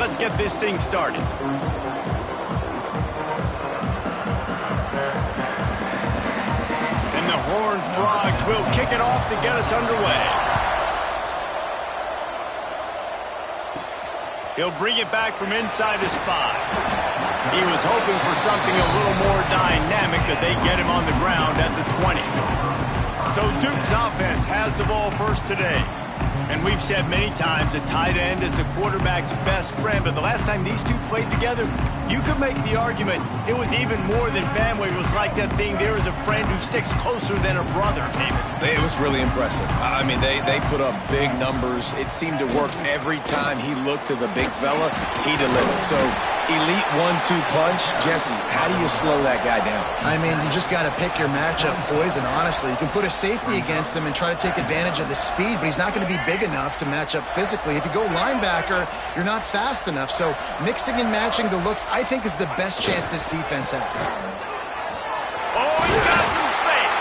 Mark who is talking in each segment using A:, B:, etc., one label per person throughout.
A: Let's get this thing started. And the Horned Frogs will kick it off to get us underway. He'll bring it back from inside his 5. He was hoping for something a little more dynamic, that they get him on the ground at the 20. So Duke's offense has the ball first today. And we've said many times a tight end is the quarterback's best friend, but the last time these two played together, you could make the argument it was even more than family. It was like that thing, there is a friend who sticks closer than a brother, David.
B: It was really impressive. I mean, they put up big numbers. It seemed to work every time he looked to the big fella. He delivered. So, elite 1-2 punch. Jesse, how do you slow that guy down?
C: I mean, you just got to pick your matchup poison, honestly. You can put a safety against him and try to take advantage of the speed, but he's not going to be big enough to match up physically. If you go linebacker, you're not fast enough. So mixing and matching the looks, I think, is the best chance this defense has.
A: Oh, he's got some space.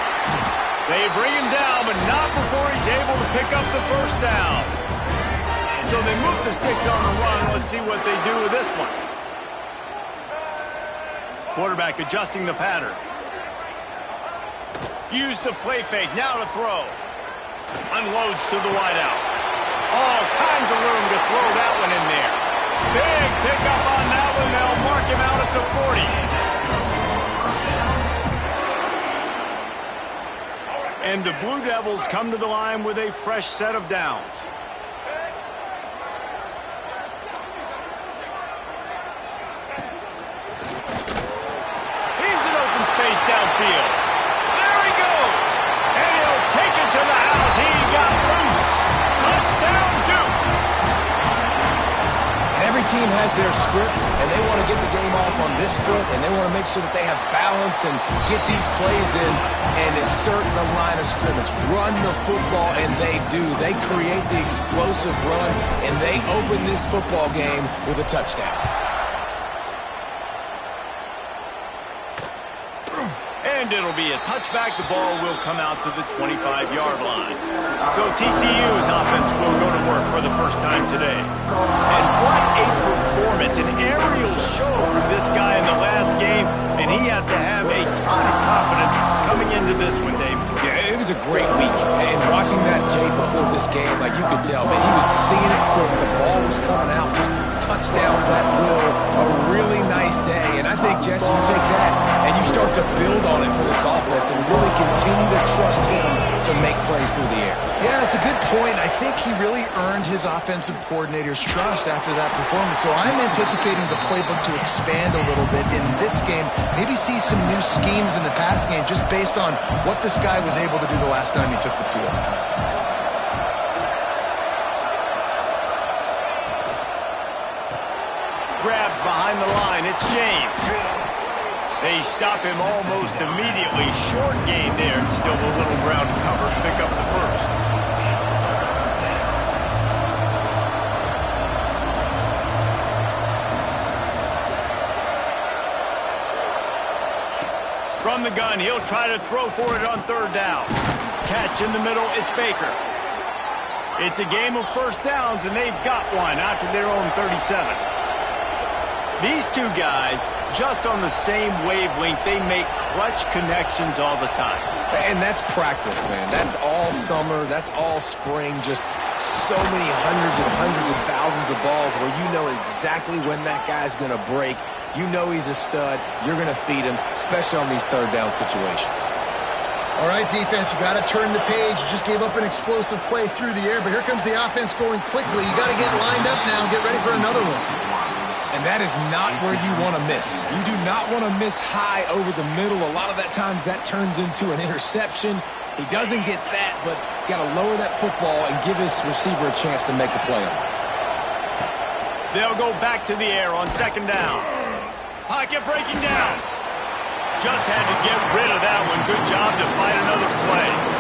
A: They bring him down, but not before he's able to pick up the first down. So they move the sticks on the run. Let's see what they do with this one. Quarterback adjusting the pattern. Use the play fake. Now to throw. Unloads to the wideout. All kinds of room to throw that one in there. Big pickup on that one. They'll mark him out at the 40. And the Blue Devils come to the line with a fresh set of downs. He's in open space downfield. There he goes. And he'll take it to the house. He got loose. Touchdown, Duke.
B: Every team has their script, and they want to get the game off on this foot, and they want to make sure that they have balance and get these plays in and assert the line of scrimmage. Run the football, and they do. They create the explosive run, and they open this football game with a touchdown.
A: And it'll be a touchback. The ball will come out to the 25-yard line. So TCU's offense will go to work for the first time today. And what a performance, an aerial show from this guy in the last game. And he has to have a ton of confidence coming into this one, Dave.
B: Yeah, it was a great week. And watching that tape before this game, like you could tell, man, he was seeing it quick. The ball was coming out, just touchdowns at will. A really nice day. And I think, Jesse, you take that and you start to build on it for this offense and really continue to trust him to make plays through the air.
C: Yeah, that's a good point. I think he really earned his offensive coordinator's trust after that performance. So I'm anticipating the playbook to expand a little bit in this game. Maybe see some new schemes in the pass game just based on what this guy was able to do the last time he took the field.
A: Grabbed behind the line. It's James. They stop him almost immediately. Short gain there. Still a little ground cover to pick up the first. From the gun, he'll try to throw for it on third down. Catch in the middle. It's Baker. It's a game of first downs, and they've got one out to their own 37. These two guys, just on the same wavelength, they make clutch connections all the time.
B: And that's practice, man. That's all summer. That's all spring. Just so many hundreds and thousands of balls where you know exactly when that guy's going to break. You know he's a stud. You're going to feed him, especially on these third down situations.
C: All right, defense, you got to turn the page. You just gave up an explosive play through the air, but here comes the offense going quickly. You got to get lined up now and get ready for another one.
B: And that is not where you want to miss. You do not want to miss high over the middle. A lot of that times that turns into an interception. He doesn't get that, but he's got to lower that football and give his receiver a chance to make a play on it.
A: They'll go back to the air on second down. Pocket breaking down. Just had to get rid of that one. Good job to fight another play.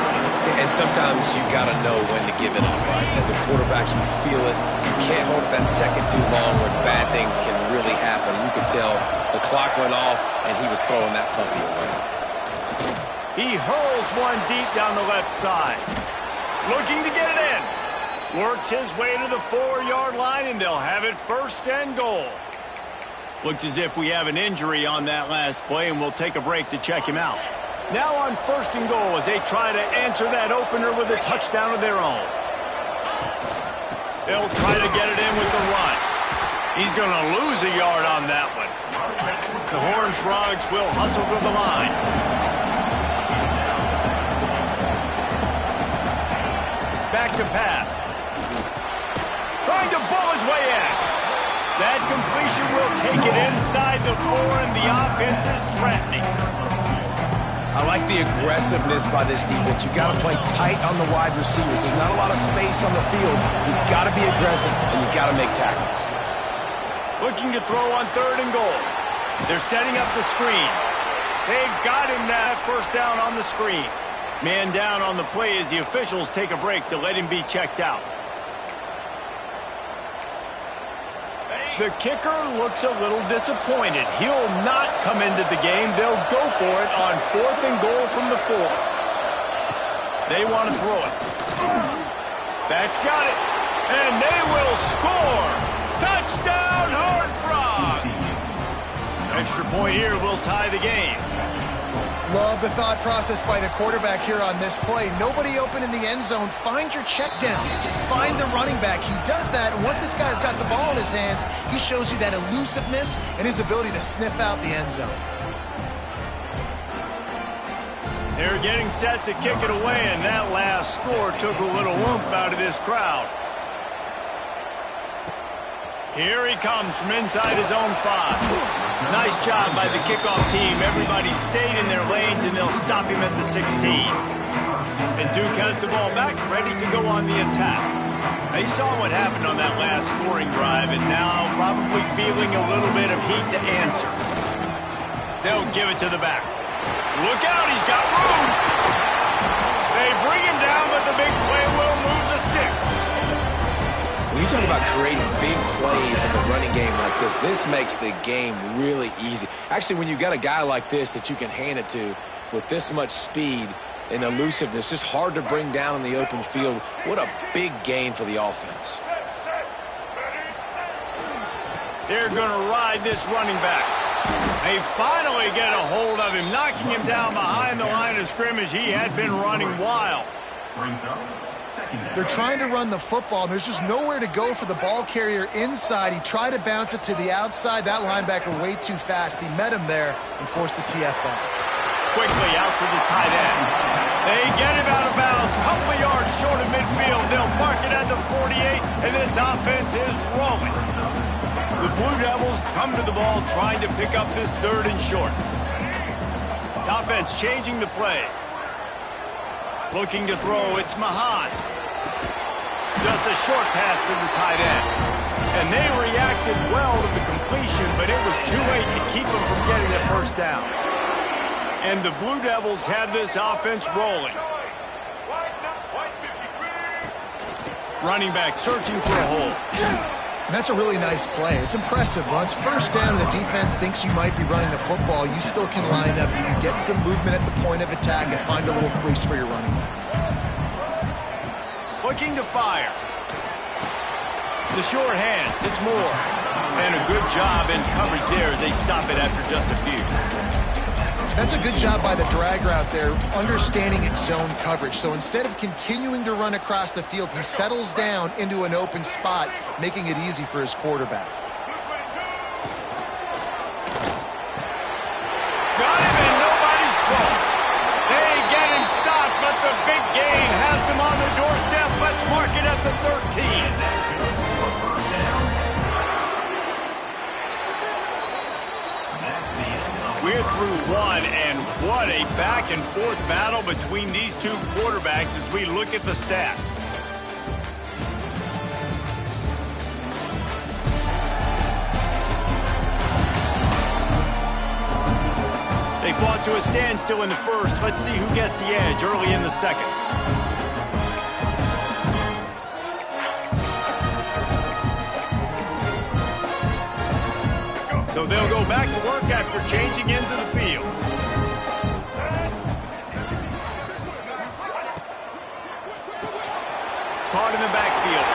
B: And sometimes you got to know when to give it up, right? As a quarterback, you feel it. You can't hold it that second too long when bad things can really happen. You could tell the clock went off, and he was throwing that puppy away.
A: He hurls one deep down the left side. Looking to get it in. Works his way to the 4-yard line, and they'll have it 1st and goal. Looks as if we have an injury on that last play, and we'll take a break to check him out. Now on 1st and goal as they try to answer that opener with a touchdown of their own. They'll try to get it in with the run. He's going to lose a yard on that one. The Horned Frogs will hustle to the line. Back to pass. Trying to bull his way in. That completion will take it inside the 4, and the offense is threatening.
B: I like the aggressiveness by this defense. You got to play tight on the wide receivers. There's not a lot of space on the field. You've got to be aggressive, and you got to make tackles.
A: Looking to throw on 3rd and goal. They're setting up the screen. They've got him that 1st down on the screen. Man down on the play as the officials take a break to let him be checked out. The kicker looks a little disappointed. He'll not come into the game. They'll go for it on 4th and goal from the 4. They want to throw it. That's got it. And they will score. Touchdown, Horned Frogs. Extra point here will tie the game.
C: Love the thought process by the quarterback here on this play. Nobody open in the end zone. Find your check down. Find the running back. He does that, and once this guy's got the ball in his hands, he shows you that elusiveness and his ability to sniff out the end zone.
A: They're getting set to kick it away, and that last score took a little oomph out of this crowd. Here he comes from inside his own 5. Nice job by the kickoff team. Everybody stayed in their lanes, and they'll stop him at the 16. And Duke has the ball back, ready to go on the attack. They saw what happened on that last scoring drive, and now probably feeling a little bit of heat to answer. They'll give it to the back. Look out, he's got room. They bring him down, but the big play will move the sticks.
B: When you talk about creating big plays in the running game like this makes the game really easy. Actually, when you've got a guy like this that you can hand it to with this much speed and elusiveness, just hard to bring down in the open field, what a big gain for the offense.
A: They're going to ride this running back. They finally get a hold of him, knocking him down behind the line of scrimmage. He had been running wild.
C: They're trying to run the football, and there's just nowhere to go for the ball carrier inside. He tried to bounce it to the outside. That linebacker way too fast. He met him there and forced the TFL.
A: Quickly out to the tight end. They get him out of bounds. Couple of yards short of midfield. They'll mark it at the 48, and this offense is rolling. The Blue Devils come to the ball trying to pick up this 3rd and short. The offense changing the play. Looking to throw, it's Mahan. Just a short pass to the tight end. And they reacted well to the completion, but it was too late to keep them from getting the 1st down. And the Blue Devils have this offense rolling. Running back searching for a hole.
C: And that's a really nice play. It's impressive. Once 1st down, the defense thinks you might be running the football. You still can line up. You can get some movement at the point of attack and find a little crease for your running back.
A: Looking to fire. The short hands, it's Moore. And a good job in coverage there as they stop it after just a few.
C: That's a good job by the drag route there, understanding its zone coverage. So instead of continuing to run across the field, he settles down into an open spot, making it easy for his quarterback.
A: Got him and nobody's close. They get him stopped, but the big gain has them on the doorstep. Let's mark it at the 13. We're through one, and what a back-and-forth battle between these two quarterbacks as we look at the stats. They fought to a standstill in the 1st. Let's see who gets the edge early in the 2nd. So they'll go back to work after changing into the field. Caught in the backfield.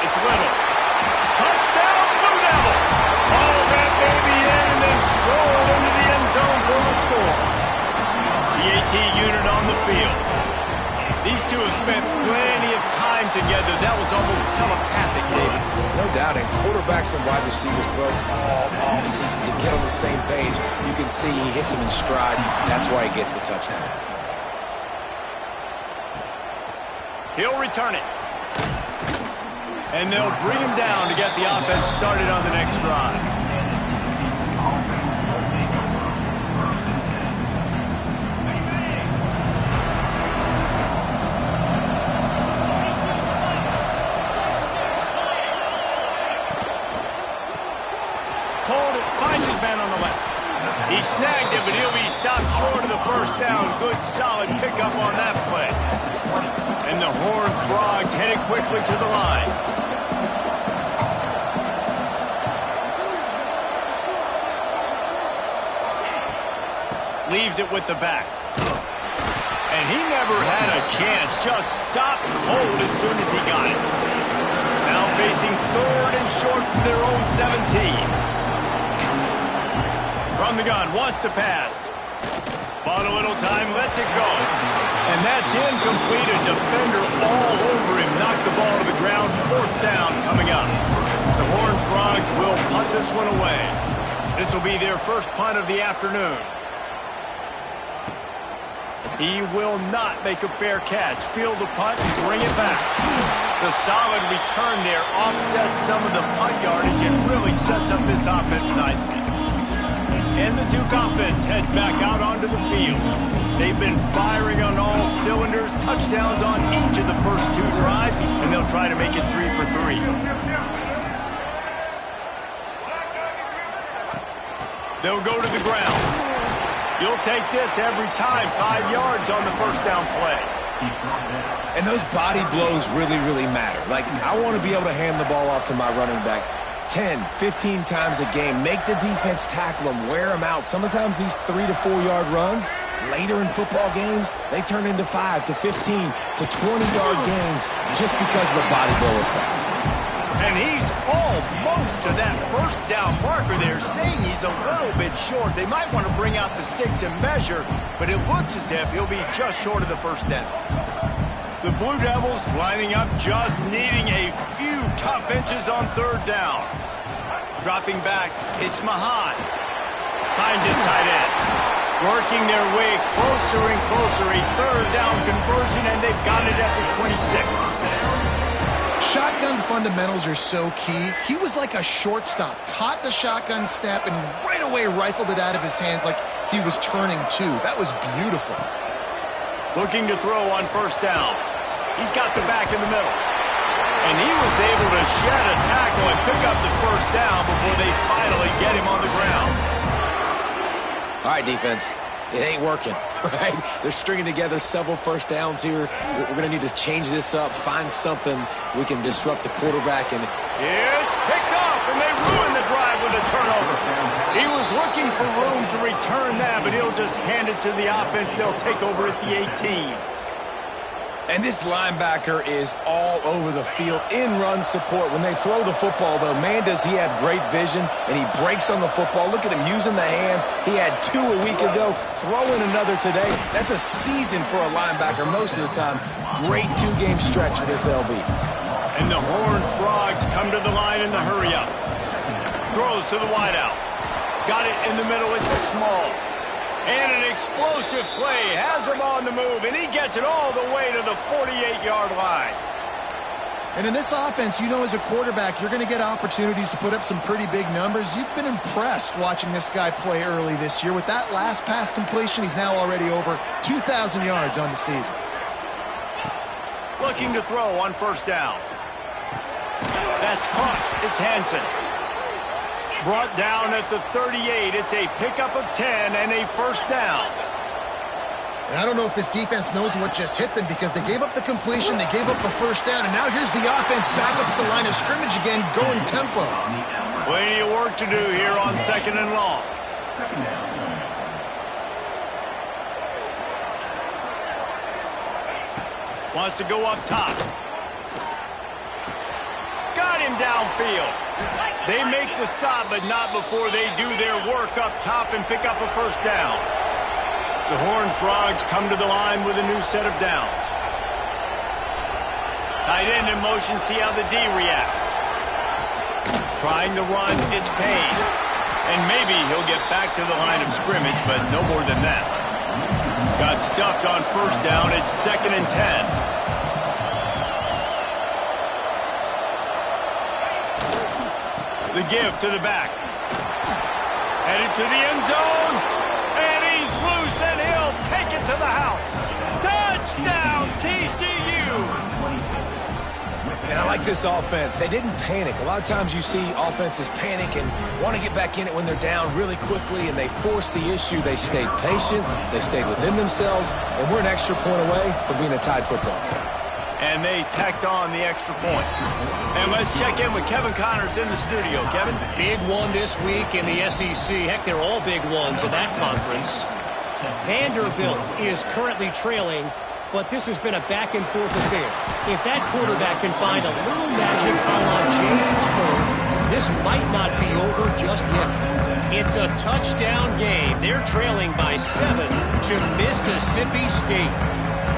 A: together. That was almost telepathic, David.
B: No doubt, and quarterbacks and wide receivers throw all off-season to get on the same page. You can see he hits him in stride. That's why he gets the touchdown.
A: He'll return it. And they'll bring him down to get the offense started on the next drive. Hold it, finds his man on the left. He snagged it, but he'll be stopped short of the first down. Good, solid pickup on that play. And the Horned Frogs headed quickly to the line. Leaves it with the back. And he never had a chance. Just stopped cold as soon as he got it. Now facing 3rd and short from their own 17. From the gun, wants to pass. Bought a little time, lets it go. And that's incomplete. A defender all over him. Knocked the ball to the ground. 4th down coming up. The Horned Frogs will punt this one away. This will be their first punt of the afternoon. He will not make a fair catch. Field the punt and bring it back. The solid return there offsets some of the punt yardage and really sets up this offense nicely. And the Duke offense heads back out onto the field. They've been firing on all cylinders, touchdowns on each of the first 2 drives, and they'll try to make it 3 for 3. They'll go to the ground. You'll take this every time. 5 yards on the first down play.
B: And those body blows really, really matter. Like, I want to be able to hand the ball off to my running back 10, 15 times a game. Make the defense tackle them, wear them out. Sometimes these 3 to 4 yard runs, later in football games, they turn into 5 to 15 to 20 yard gains just because of the body blow effect.
A: And he's almost to that first down marker there, saying he's a little bit short. They might want to bring out the sticks and measure, but it looks as if he'll be just short of the first down. The Blue Devils lining up, just needing a few tough inches on 3rd down. Dropping back, it's Mahan. Finds his tight end. Working their way closer and closer. A 3rd down conversion, and they've got it at the 26.
C: Shotgun fundamentals are so key. He was like a shortstop. Caught the shotgun snap and right away rifled it out of his hands like he was turning 2. That was beautiful.
A: Looking to throw on 1st down. He's got the back in the middle. And he was able to shed a tackle and pick up the 1st down before they finally get him on the ground.
B: All right, defense. It ain't working, right? They're stringing together several 1st downs here. We're going to need to change this up, find something we can disrupt the quarterback. And
A: it's picked off, and they ruin the drive with a turnover. He was looking for room to return that, but he'll just hand it to the offense. They'll take over at the 18.
B: And this linebacker is all over the field in run support. When they throw the football, though, man, does he have great vision, and he breaks on the football. Look at him using the hands. He had 2 a week ago, throwing another today. That's a season for a linebacker most of the time. Great 2-game stretch for this LB.
A: And the Horned Frogs come to the line in the hurry-up. Throws to the wideout. Got it in the middle. It's small. And an explosive play has him on the move, and he gets it all the way to the 48-yard line.
C: And in this offense, you know, as a quarterback, you're going to get opportunities to put up some pretty big numbers. You've been impressed watching this guy play early this year. With that last pass completion, he's now already over 2,000 yards on the season.
A: Looking to throw on 1st down. That's caught. It's Hansen. Brought down at the 38. It's a pickup of 10 and a 1st down.
C: And I don't know if this defense knows what just hit them because they gave up the completion, they gave up the 1st down, and now here's the offense back up at the line of scrimmage again, going tempo.
A: Plenty of work to do here on 2nd and long. Wants to go up top. Got him downfield. They make the stop, but not before they do their work up top and pick up a 1st down. The Horned Frogs come to the line with a new set of downs. Tight end in motion, see how the D reacts. Trying to run, it's paid. And maybe he'll get back to the line of scrimmage, but no more than that. Got stuffed on first down, it's 2nd and 10. The give to the back. Headed to the end zone. And he's loose, and he'll take it to the house. Touchdown, TCU!
B: And I like this offense. They didn't panic. A lot of times you see offenses panic and want to get back in it when they're down really quickly, and they force the issue. They stayed patient. They stayed within themselves, and we're an extra point away from being a tied football game.
A: And they tacked on the extra point. And let's check in with Kevin Connors in the studio. Kevin?
D: Big one this week in the SEC. Heck, they're all big ones in that conference. Vanderbilt is currently trailing, but this has been a back-and-forth affair. If that quarterback can find a little magic a la Jalen Hurd, this might not be over just yet. It's a touchdown game. They're trailing by 7 to Mississippi State.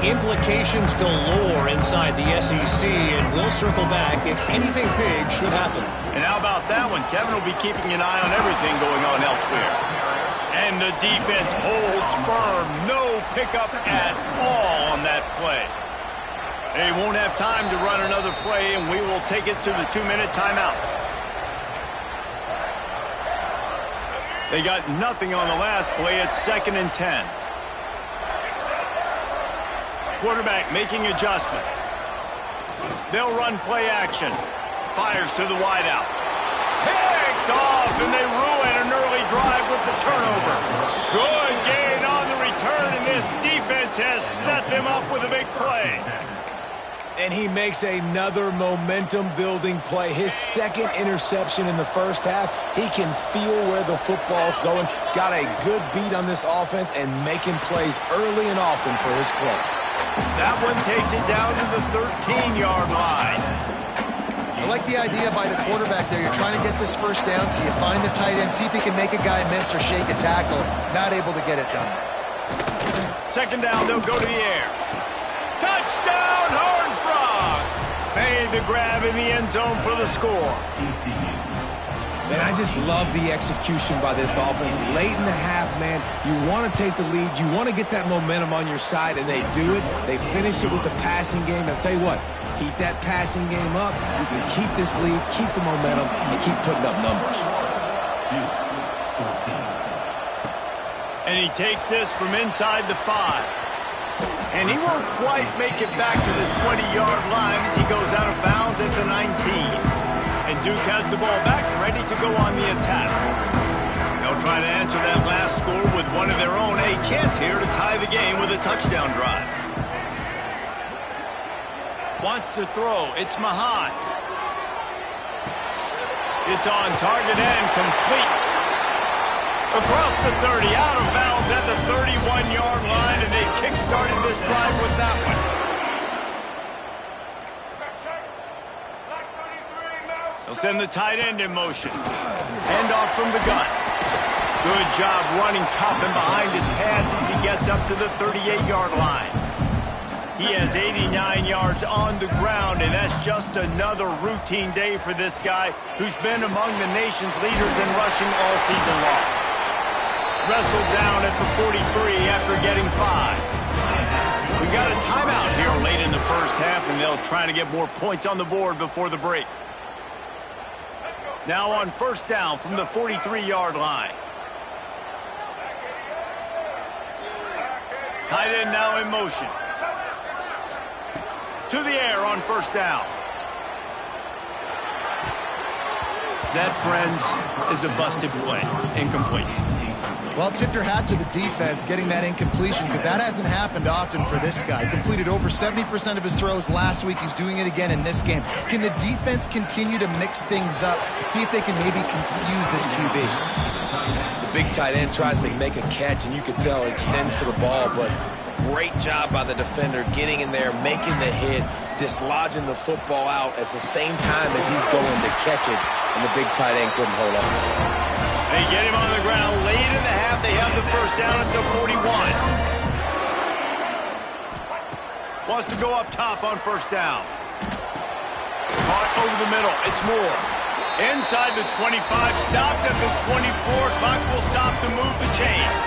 D: Implications galore inside the SEC, and we'll circle back if anything big should happen.
A: And how about that one? Kevin will be keeping an eye on everything going on elsewhere. And the defense holds firm. No pickup at all on that play. They won't have time to run another play, and we will take it to the 2-minute timeout. They got nothing on the last play. It's 2nd and 10. Quarterback making adjustments. They'll run play action. Fires to the wideout. Picked off, and they ruin an early drive with the turnover. Good gain on the return, and this defense has set them up with a big play.
B: And he makes another momentum-building play. His 2nd interception in the first half. He can feel where the football's going. Got a good beat on this offense and making plays early and often for his club.
A: That one takes it down to the 13-yard line.
C: I like the idea by the quarterback there. You're trying to get this first down, so you find the tight end, see if he can make a guy miss or shake a tackle. Not able to get it done.
A: 2nd down, they'll go to the air. Touchdown, Horned Frogs! Made the grab in the end zone for the score.
B: Man, I just love the execution by this offense. Late in the half, man, you want to take the lead. You want to get that momentum on your side, and they do it. They finish it with the passing game. I'll tell you what, keep that passing game up. You can keep this lead, keep the momentum, and keep putting up numbers.
A: And he takes this from inside the 5. And he won't quite make it back to the 20-yard line as he goes out of bounds at the 19. And Duke has the ball back, ready to go on the attack. They'll try to answer that last score with one of their own. A chance here to tie the game with a touchdown drive. Wants to throw. It's Mahan. It's on target and complete. Across the 30, out of bounds at the 31-yard line, and they kick-started this drive with that one. They'll send the tight end in motion. Handoff from the gun. Good job running tough and behind his pads as he gets up to the 38-yard line. He has 89 yards on the ground, and that's just another routine day for this guy who's been among the nation's leaders in rushing all season long. Wrestled down at the 43 after getting 5. We got a timeout here late in the first half, and they'll try to get more points on the board before the break. Now on first down from the 43-yard line. Tight end now in motion. To the air on first down. That, friends, is a busted play. Incomplete.
C: Well, tip your hat to the defense getting that incompletion, because that hasn't happened often for this guy. He completed over 70% of his throws last week. He's doing it again in this game. Can the defense continue to mix things up, see if they can maybe confuse this QB?
B: The big tight end tries to make a catch, and you can tell he extends for the ball, but great job by the defender getting in there, making the hit, dislodging the football out at the same time as he's going to catch it, and the big tight end couldn't hold on to it.
A: They get him on the ground late in the half. They have the first down at the 41. Wants to go up top on first down. caught over the middle. It's Moore. Inside the 25, stopped at the 24. Clock will stop to move the chains.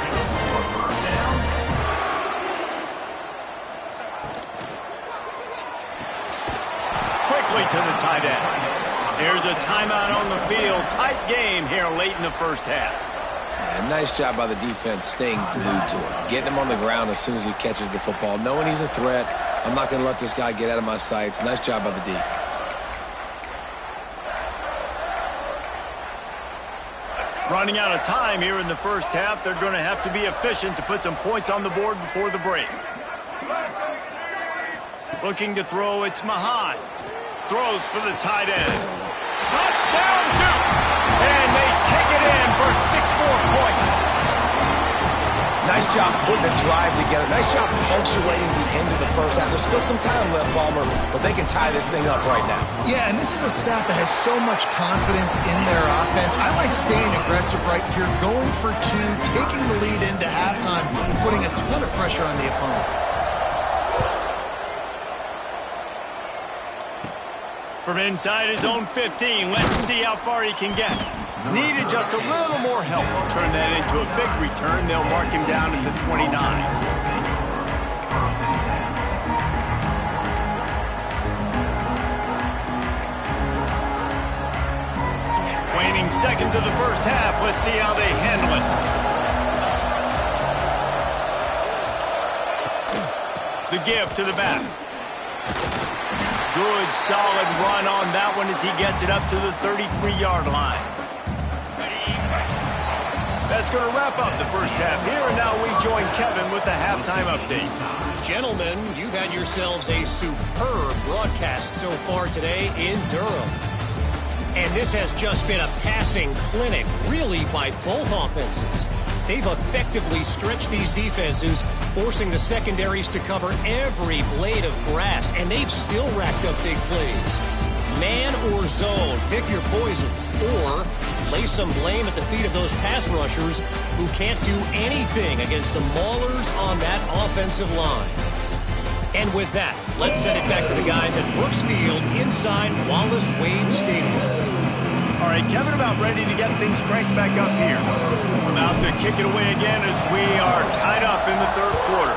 A: Quickly to the tight end. Here's a timeout on the field. Tight game here late in the first half.
B: Yeah, nice job by the defense staying glued to him. Getting him on the ground as soon as he catches the football. Knowing he's a threat. I'm not going to let this guy get out of my sights. Nice job by the D.
A: Running out of time here in the first half. They're going to have to be efficient to put some points on the board before the break. Looking to throw, it's Mahan. Throws for the tight end. Touchdown, Duke! And they take it in for 6 more points.
B: Nice job putting the drive together. Nice job punctuating the end of the first half. There's still some time left, Palmer, but they can tie this thing up right now.
C: Yeah, and this is a staff that has so much confidence in their offense. I like staying aggressive right here, going for 2, taking the lead into halftime, and putting a ton of pressure on the opponent.
A: From inside his own 15, let's see how far he can get. Needed just a little more help to turn that into a big return. They'll mark him down at the 29. Waning seconds of the first half. Let's see how they handle it. The give to the back. Good, solid run on that one as he gets it up to the 33-yard line. That's going to wrap up the first half here, and now we join Kevin with the halftime update.
D: Gentlemen, you've had yourselves a superb broadcast so far today in Durham. And this has just been a passing clinic, really, by both offenses. They've effectively stretched these defenses, forcing the secondaries to cover every blade of grass, and they've still racked up big plays. Man or zone, pick your poison, or lay some blame at the feet of those pass rushers who can't do anything against the maulers on that offensive line. And with that, let's send it back to the guys at Brooks Field inside Wallace Wade Stadium.
A: All right, Kevin, about ready to get things cranked back up here. About to kick it away again as we are tied up in the third quarter.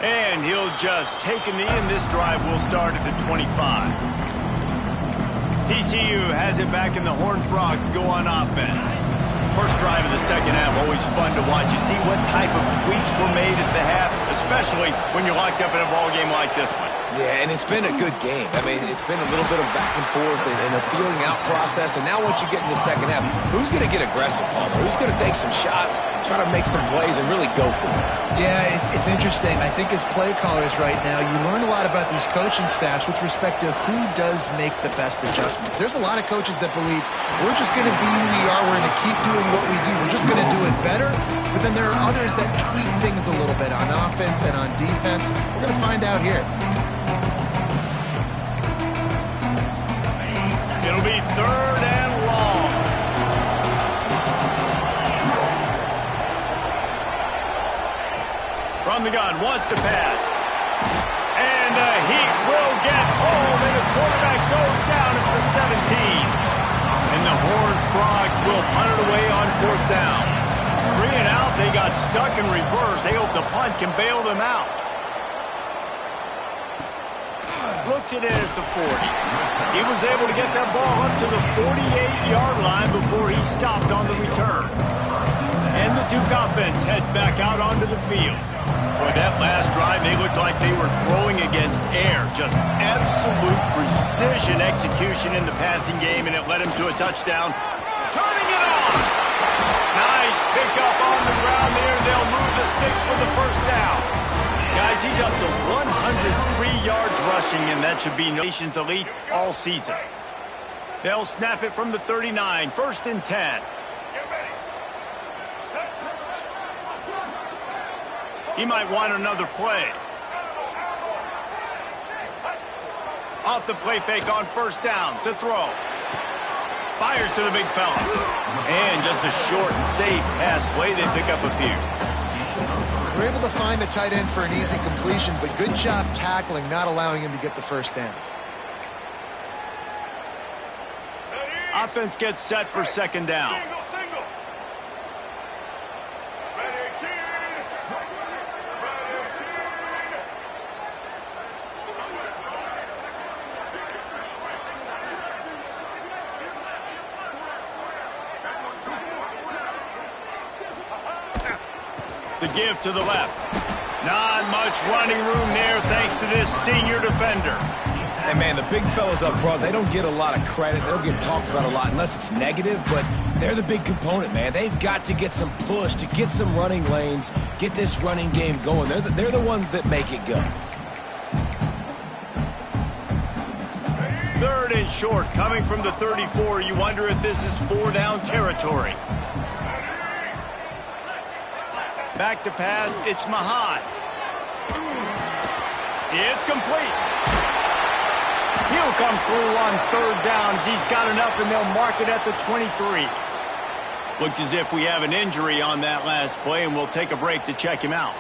A: And he'll just take a knee, and this drive will start at the 25. TCU has it back, and the Horned Frogs go on offense. First drive of the second half, always fun to watch. You see what type of tweaks were made at the half, especially when you're locked up in a ball game like this one.
B: Yeah, and it's been a good game. I mean, it's been a little bit of back and forth and a feeling out process. And now once you get in the second half, who's going to get aggressive, Palmer? Who's going to take some shots, try to make some plays, and really go for it?
C: Yeah, it's interesting. I think as play callers right now, you learn a lot about these coaching staffs with respect to who does make the best adjustments. There's a lot of coaches that believe we're just going to be who we are. We're going to keep doing what we do. We're just going to do it better. But then there are others that tweak things a little bit on offense and on defense. We're going to find out here.
A: It'll be third and long. From the gun, wants to pass. And he will get home, and the quarterback goes down at the 17. And the Horned Frogs will punt it away on fourth down. 3 and out, they got stuck in reverse. They hope the punt can bail them out. Looks it in at the 40. He was able to get that ball up to the 48-yard line before he stopped on the return. And the Duke offense heads back out onto the field. Boy, that last drive, they looked like they were throwing against air. Just absolute precision execution in the passing game, and it led him to a touchdown. Turning it on! Nice pickup on the ground there. They'll move the sticks with the first down. Guys, he's up to 103 yards rushing, and that should be Nation's elite all season. They'll snap it from the 39, 1st and 10. He might want another play. Off the play fake on first down to throw. Fires to the big fella. And just a short and safe pass play. They pick up a few.
C: We're able to find the tight end for an easy completion, but good job tackling, not allowing him to get the first down.
A: Offense gets set for second down. The give to the left. Not much running room there thanks to this senior defender.
B: And, man, the big fellas up front, they don't get a lot of credit. They don't get talked about a lot unless it's negative, but they're the big component, man. They've got to get some push, to get some running lanes, get this running game going. They're the ones that make it go.
A: Third and short, coming from the 34. You wonder if this is 4-down territory. Back to pass, it's Mahan. It's complete. He'll come through on third downs. He's got enough, and they'll mark it at the 23. Looks as if we have an injury on that last play, and we'll take a break to check him out.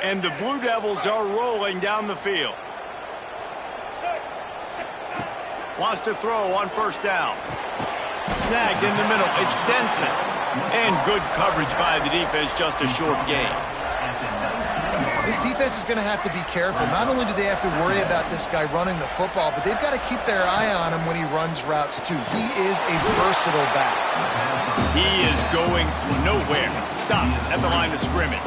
A: And the Blue Devils are rolling down the field. Wants to throw on first down. Snagged in the middle. It's Denson. And good coverage by the defense, just a short gain.
C: This defense is going to have to be careful. Not only do they have to worry about this guy running the football, but they've got to keep their eye on him when he runs routes too. He is a versatile back.
A: He is going nowhere. Stop at the line of scrimmage.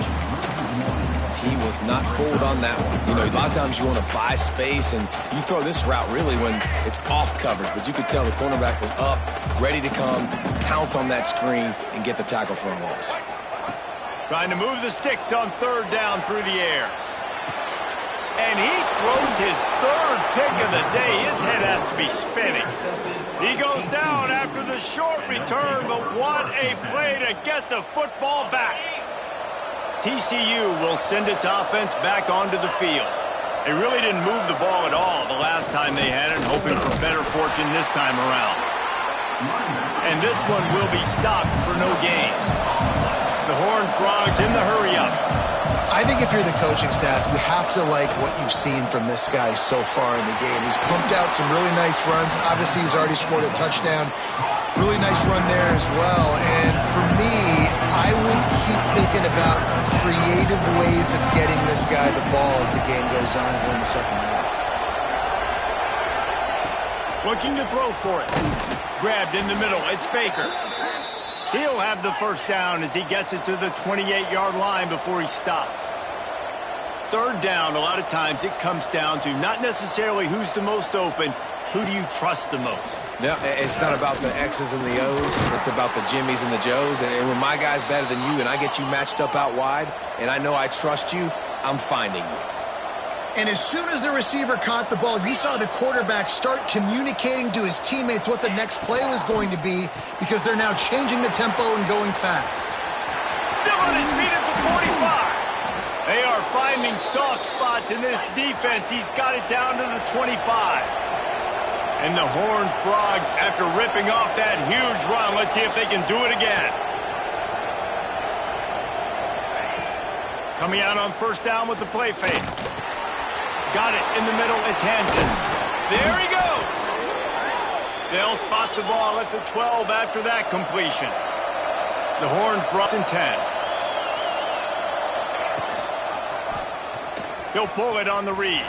B: He was not fooled on that one. You know, a lot of times you want to buy space, and you throw this route really when it's off coverage. But you could tell the cornerback was up, ready to come, pounce on that screen, and get the tackle for a loss.
A: Trying to move the sticks on third down through the air. And he throws his third pick of the day. His head has to be spinning. He goes down after the short return, but what a play to get the football back. TCU will send its offense back onto the field. They really didn't move the ball at all the last time they had it, hoping for better fortune this time around. And this one will be stopped for no gain. The Horned Frogs in the hurry-up.
C: I think if you're the coaching staff, you have to like what you've seen from this guy so far in the game. He's pumped out some really nice runs. Obviously, he's already scored a touchdown. Really nice run there as well. And for me, I would keep thinking about creative ways of getting this guy the ball as the game goes on here in the second half.
A: Looking to throw for it. Grabbed in the middle. It's Baker. He'll have the first down as he gets it to the 28-yard line before he's stopped. Third down, a lot of times it comes down to not necessarily who's the most open, who do you trust the most?
B: Yeah, it's not about the X's and the O's. It's about the Jimmies and the Joes. And when my guy's better than you and I get you matched up out wide and I know I trust you, I'm finding you.
C: And as soon as the receiver caught the ball, you saw the quarterback start communicating to his teammates what the next play was going to be because they're now changing the tempo and going fast.
A: Still on his feet at the 45. They are finding soft spots in this defense. He's got it down to the 25. And the Horned Frogs, after ripping off that huge run, let's see if they can do it again. Coming out on first down with the play fake. Got it in the middle. It's Hansen. There he goes. They'll spot the ball at the 12 after that completion. The Horned Frogs in 10. He'll pull it on the read.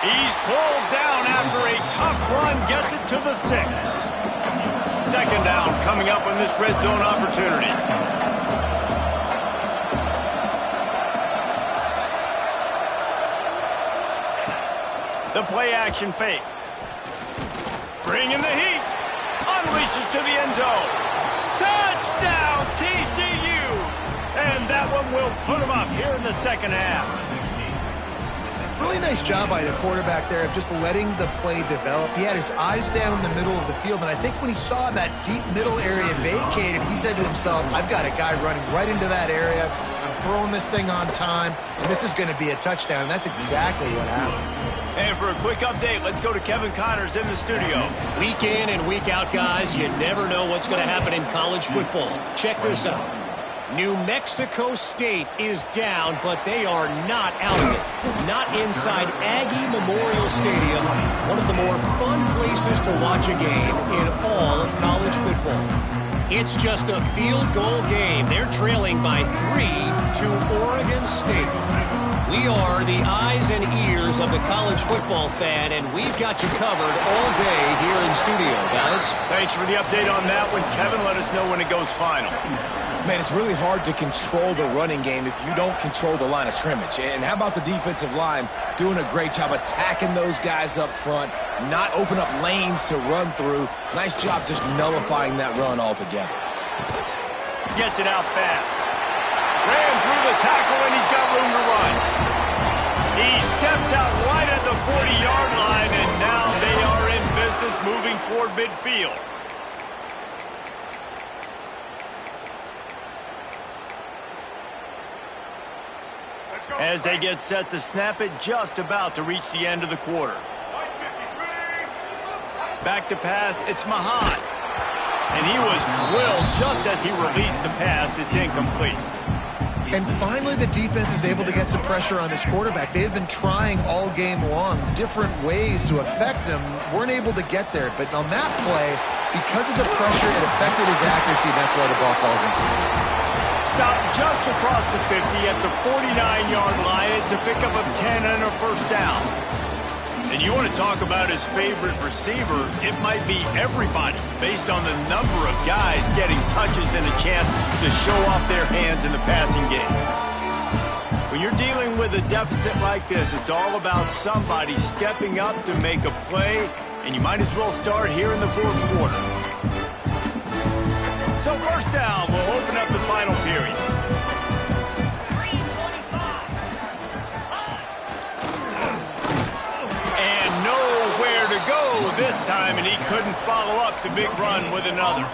A: He's pulled down after a tough run, gets it to the 6. Second down coming up on this red zone opportunity. The play action fake. Bringing the heat. Unleashes to the end zone. Touchdown TCU! And that one will put them up here in the second half.
C: Really nice job by the quarterback there of just letting the play develop. He had his eyes down in the middle of the field, and I think when he saw that deep middle area vacated, he said to himself, I've got a guy running right into that area. I'm throwing this thing on time, and this is going to be a touchdown. And that's exactly what happened.
A: And for a quick update, let's go to Kevin Connors in the studio.
D: Week in and week out, guys, you never know what's going to happen in college football. Check this out. New Mexico State is down, but they are not out of it. Not inside Aggie Memorial Stadium, one of the more fun places to watch a game in all of college football. It's just a field goal game. They're trailing by 3 to Oregon State. We are the eyes and ears of the college football fan, and we've got you covered all day here in studio, guys.
A: Thanks for the update on that one, Kevin. Let us know when it goes final.
B: Man, it's really hard to control the running game if you don't control the line of scrimmage. And how about the defensive line doing a great job attacking those guys up front, not open up lanes to run through. Nice job just nullifying that run altogether.
A: Gets it out fast. Ran through the tackle, and he's got room to run. He steps out right at the 40-yard line, and now they are in business moving toward midfield. As they get set to snap it, just about to reach the end of the quarter. Back to pass, it's Mahat. And he was drilled just as he released the pass. It's incomplete.
C: And finally, the defense is able to get some pressure on this quarterback. They had been trying all game long different ways to affect him. Weren't able to get there. But on that play, because of the pressure, it affected his accuracy. That's why the ball falls in.
A: Stopped just across the 50 at the 49-yard line. It's a pickup of 10 and a first down. And you want to talk about his favorite receiver, it might be everybody based on the number of guys getting touches and a chance to show off their hands in the passing game. When you're dealing with a deficit like this, it's all about somebody stepping up to make a play, and you might as well start here in the fourth quarter. So first down, we'll open up the final period. And nowhere to go this time, and he couldn't follow up the big run with another.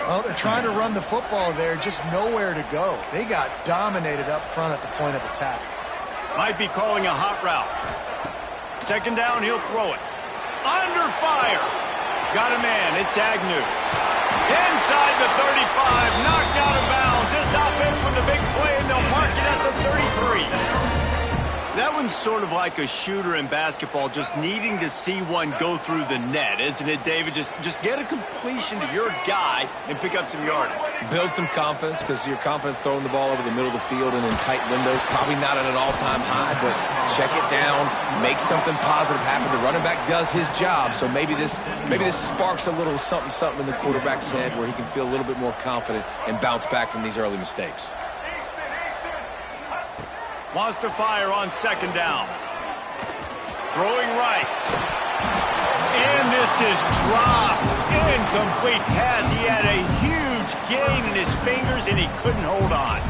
C: Well, they're trying to run the football there, just nowhere to go. They got dominated up front at the point of attack.
A: Might be calling a hot route. Second down, he'll throw it. Under fire. Got a man, it's Agnew. Inside the 35, knocked out of bounds. This offense with a big play, and they'll mark it at the 33. That one's sort of like a shooter in basketball, just needing to see one go through the net, isn't it, David? Just get a completion to your guy and pick up some yardage.
B: Build some confidence, because your confidence throwing the ball over the middle of the field and in tight windows, probably not at an all-time high, but check it down, make something positive happen. The running back does his job, so maybe this sparks a little something in the quarterback's head where he can feel a little bit more confident and bounce back from these early mistakes.
A: Wants to fire on second down. Throwing right. And this is dropped. Incomplete pass. He had a huge gain in his fingers, and he couldn't hold on.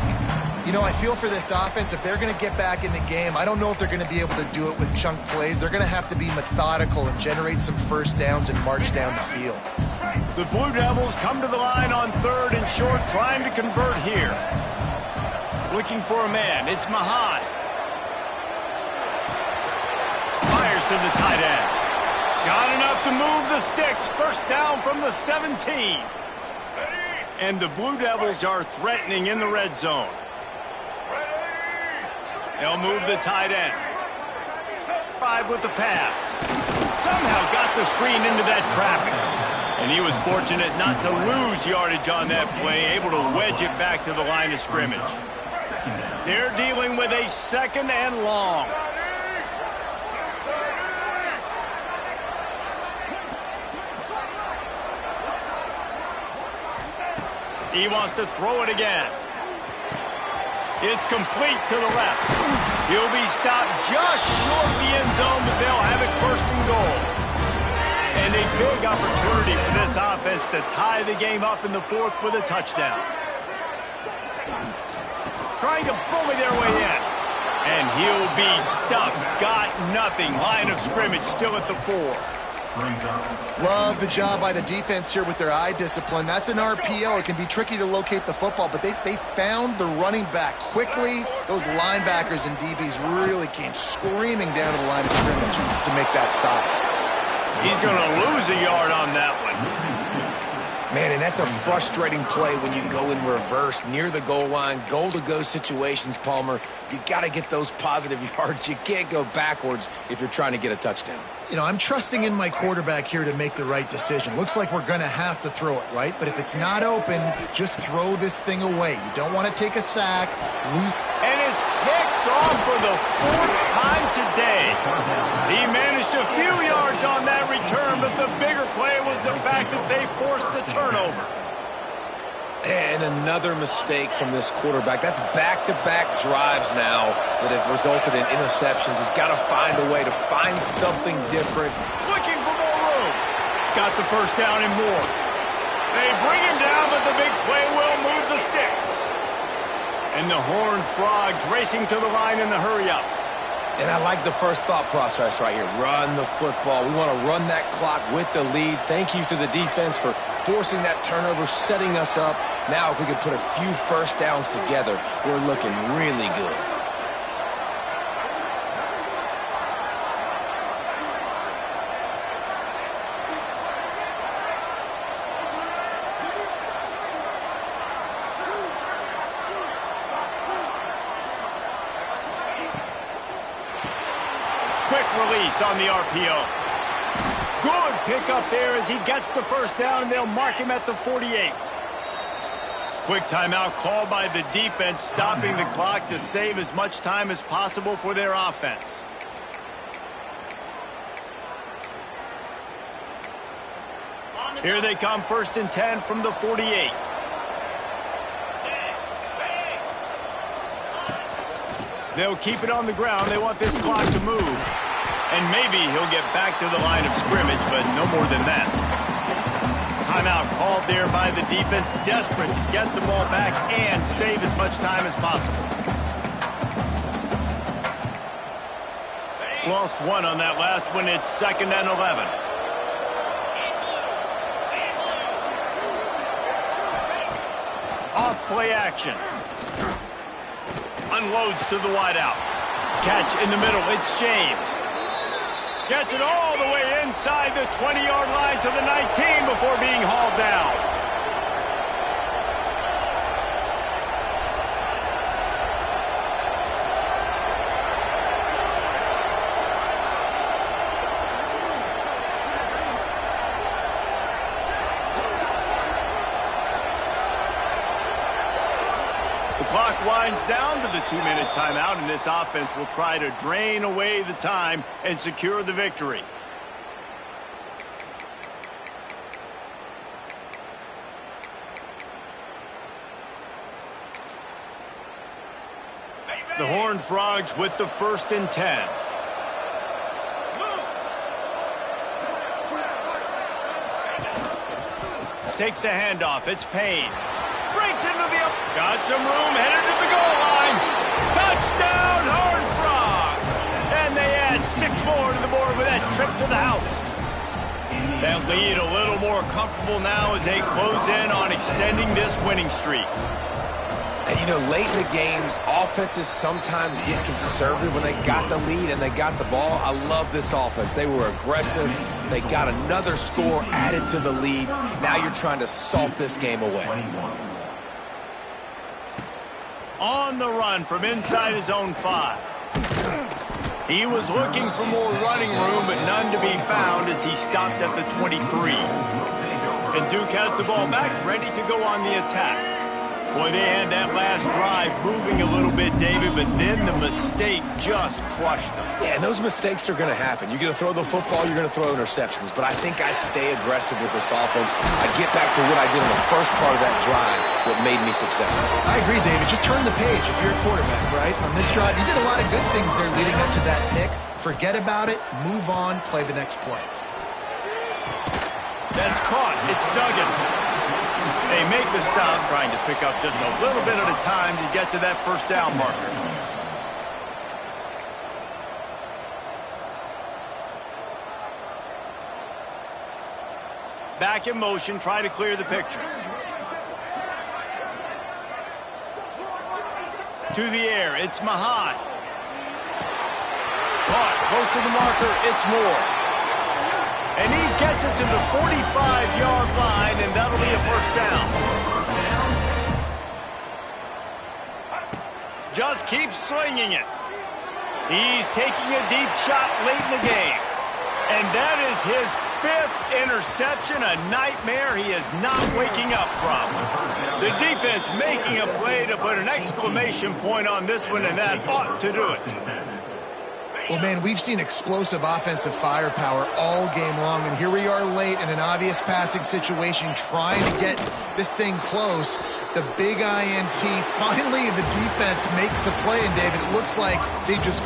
C: You know, I feel for this offense, if they're going to get back in the game, I don't know if they're going to be able to do it with chunk plays. They're going to have to be methodical and generate some first downs and march down the field.
A: The Blue Devils come to the line on third and short, trying to convert here. Looking for a man. It's Mahat. Fires to the tight end. Got enough to move the sticks. First down from the 17. And the Blue Devils are threatening in the red zone. They'll move the tight end. 5 with the pass. Somehow got the screen into that traffic. And he was fortunate not to lose yardage on that play, able to wedge it back to the line of scrimmage. They're dealing with a second and long. He wants to throw it again. It's complete to the left. He'll be stopped just short of the end zone, but they'll have it first and goal. And a big opportunity for this offense to tie the game up in the fourth with a touchdown. Trying to bully their way in. And he'll be stuck. Got nothing. Line of scrimmage still at the 4.
C: Love the job by the defense here with their eye discipline. That's an RPO. It can be tricky to locate the football, but they found the running back quickly. Those linebackers and DBs really came screaming down to the line of scrimmage to make that stop.
A: He's going to lose a yard on that one.
B: Man, and that's a frustrating play when you go in reverse near the goal line, goal-to-go situations, Palmer. You got to get those positive yards. You can't go backwards if you're trying to get a touchdown.
C: You know, I'm trusting in my quarterback here to make the right decision. Looks like we're going to have to throw it, right? But if it's not open, just throw this thing away. You don't want to take a sack, lose.
A: And it's picked off for the 4th time today. He managed a few yards on that return, but the bigger play was the fact that they forced the turnover.
B: And another mistake from this quarterback. That's back-to-back drives now that have resulted in interceptions. He's got to find a way to find something different.
A: Looking for more room. Got the first down and more. They bring him down, but the big play will move the sticks. And the Horned Frogs racing to the line in the hurry-up.
B: And I like the first thought process right here. Run the football. We want to run that clock with the lead. Thank you to the defense for forcing that turnover, setting us up. Now if we could put a few first downs together, we're looking really good.
A: Quick release on the RPO. Good pickup there as he gets the first down, and they'll mark him at the 48. Quick timeout called by the defense, stopping the clock to save as much time as possible for their offense. Here they come, 1st and 10 from the 48. They'll keep it on the ground. They want this clock to move. And maybe he'll get back to the line of scrimmage, but no more than that. Timeout called there by the defense, desperate to get the ball back and save as much time as possible. Lost one on that last one. It's 2nd and 11. Off play action. Unloads to the wideout. Catch in the middle. It's James. Gets it all the way inside the 20-yard line to the 19 before being hauled down. The clock winds down to the 2-minute timeout, and this offense will try to drain away the time and secure the victory. The Horned Frogs with the 1st and 10. Takes the handoff. It's Payne. Breaks into the up. Got some room, headed to the goal line. Touchdown, Horned Frogs! And they add 6 more to the board with that trip to the house. That lead a little more comfortable now as they close in on extending this winning streak.
B: And, you know, late in the games, offenses sometimes get conservative when they got the lead and they got the ball. I love this offense. They were aggressive. They got another score added to the lead. Now you're trying to salt this game away.
A: On the run from inside his own 5. He was looking for more running room, but none to be found as he stopped at the 23. And Duke has the ball back, ready to go on the attack. Boy, they had that last drive moving a little bit, David, but then the mistake just crushed them.
B: Yeah, and those mistakes are going to happen. You're going to throw the football, you're going to throw interceptions. But I think I stay aggressive with this offense. I get back to what I did in the first part of that drive that made me successful.
C: I agree, David. Just turn the page if you're a quarterback, right? On this drive, you did a lot of good things there leading up to that pick. Forget about it, move on, play the next play.
A: That's caught. It's Duggan. They make the stop, trying to pick up just a little bit at a time to get to that first down marker. Back in motion, try to clear the picture. To the air, it's Mahan. Caught, close to the marker, it's Moore. And he gets it to the 45-yard line, and that'll be a first down. Just keeps swinging it. He's taking a deep shot late in the game. And that is his 5th interception, a nightmare he is not waking up from. The defense making a play to put an exclamation point on this one, and that ought to do it.
C: Well, man, we've seen explosive offensive firepower all game long, and here we are late in an obvious passing situation trying to get this thing close. The big INT, finally the defense makes a play, and David, it looks like they just